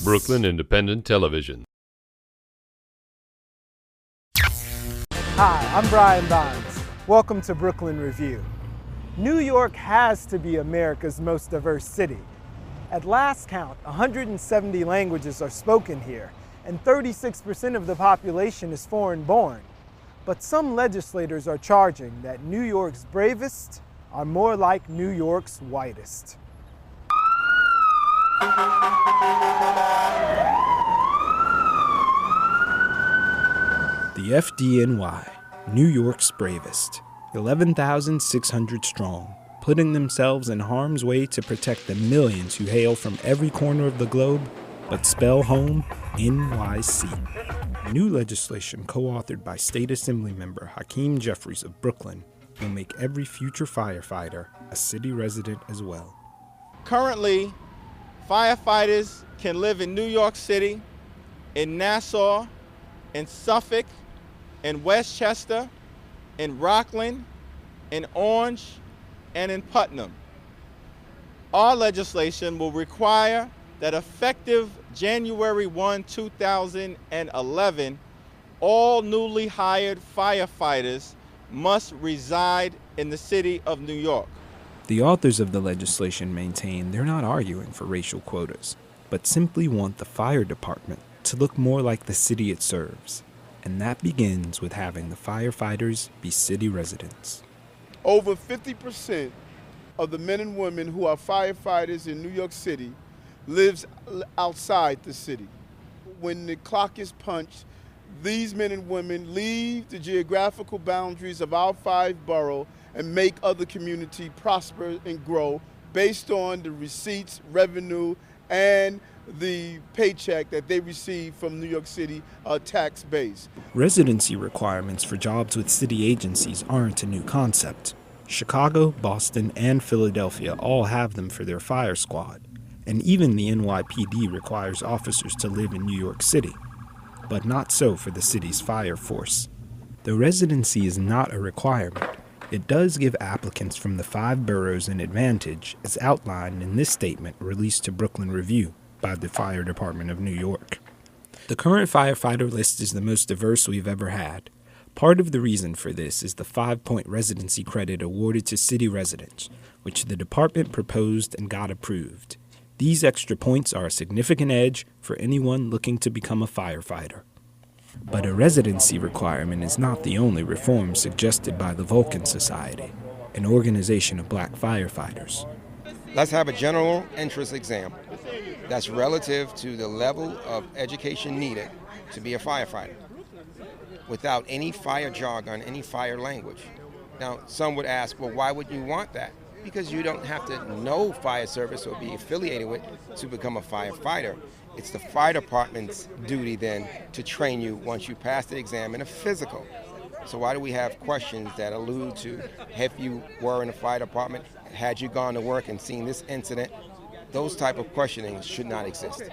Brooklyn Independent Television. Hi, I'm Brian Bonds. Welcome to Brooklyn Review. New York has to be America's most diverse city. At last count, 170 languages are spoken here, and 36% of the population is foreign-born. But some legislators are charging that New York's bravest are more like New York's whitest. The FDNY, New York's bravest, 11,600 strong, putting themselves in harm's way to protect the millions who hail from every corner of the globe, but spell home NYC. New legislation co-authored by State Assemblymember Hakeem Jeffries of Brooklyn will make every future firefighter a city resident as well. Currently, firefighters can live in New York City, in Nassau, in Suffolk, in Westchester, in Rockland, in Orange, and in Putnam. Our legislation will require that effective January 1, 2011, all newly hired firefighters must reside in the city of New York. The authors of the legislation maintain they're not arguing for racial quotas, but simply want the fire department to look more like the city it serves. And that begins with having the firefighters be city residents. Over 50% of the men and women who are firefighters in New York City lives outside the city. When the clock is punched, these men and women leave the geographical boundaries of our 5 boroughs and make other communities prosper and grow based on the receipts, revenue, and the paycheck that they receive from New York City tax base. Residency requirements for jobs with city agencies aren't a new concept. Chicago, Boston, and Philadelphia all have them for their fire squad, and even the NYPD requires officers to live in New York City, but not so for the city's fire force. Though residency is not a requirement, it does give applicants from the 5 boroughs an advantage, as outlined in this statement released to Brooklyn Review by the Fire Department of New York. The current firefighter list is the most diverse we've ever had. Part of the reason for this is the 5-point residency credit awarded to city residents, which the department proposed and got approved. These extra points are a significant edge for anyone looking to become a firefighter. But a residency requirement is not the only reform suggested by the Vulcan Society, an organization of black firefighters. Let's have a general entrance exam that's relative to the level of education needed to be a firefighter, without any fire jargon, any fire language. Now, some would ask, well, why would you want that? Because you don't have to know fire service or be affiliated with to become a firefighter. It's the fire department's duty then to train you once you pass the exam in a physical. So why do we have questions that allude to if you were in the fire department, had you gone to work and seen this incident? Those type of questioning should not exist.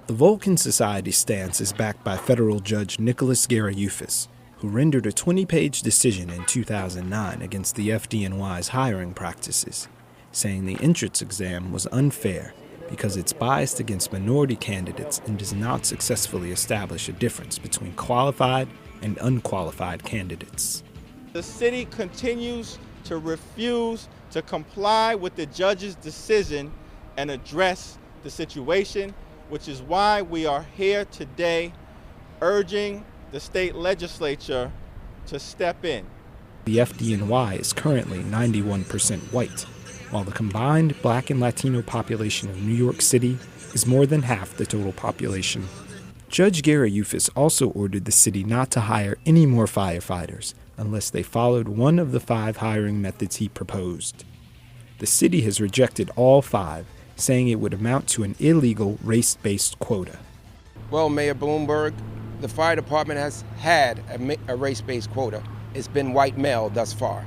The Vulcan Society stance is backed by federal judge Nicholas Garayoufis, who rendered a 20-page decision in 2009 against the FDNY's hiring practices, saying the entrance exam was unfair because it's biased against minority candidates and does not successfully establish a difference between qualified and unqualified candidates. The city continues to refuse to comply with the judge's decision and address the situation, which is why we are here today urging the state legislature to step in. The FDNY is currently 91% white, while the combined black and Latino population of New York City is more than half the total population. Judge Garayoufis also ordered the city not to hire any more firefighters unless they followed one of the 5 hiring methods he proposed. The city has rejected all 5, saying it would amount to an illegal race-based quota. Well, Mayor Bloomberg, the fire department has had a race-based quota. It's been white male thus far.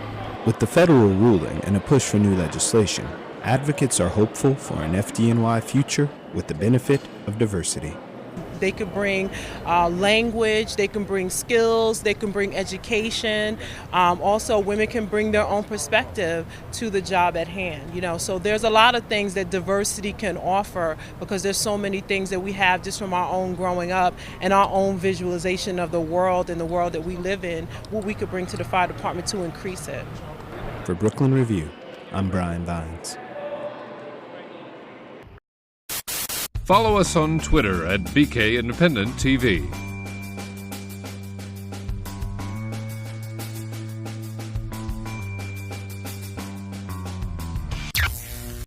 With the federal ruling and a push for new legislation, advocates are hopeful for an FDNY future with the benefit of diversity. They could bring language, they can bring skills, they can bring education. Also, women can bring their own perspective to the job at hand. So there's a lot of things that diversity can offer, because there's so many things that we have just from our own growing up and our own visualization of the world and the world that we live in, what we could bring to the fire department to increase it. For Brooklyn Review, I'm Brian Vines. Follow us on Twitter at BK Independent TV.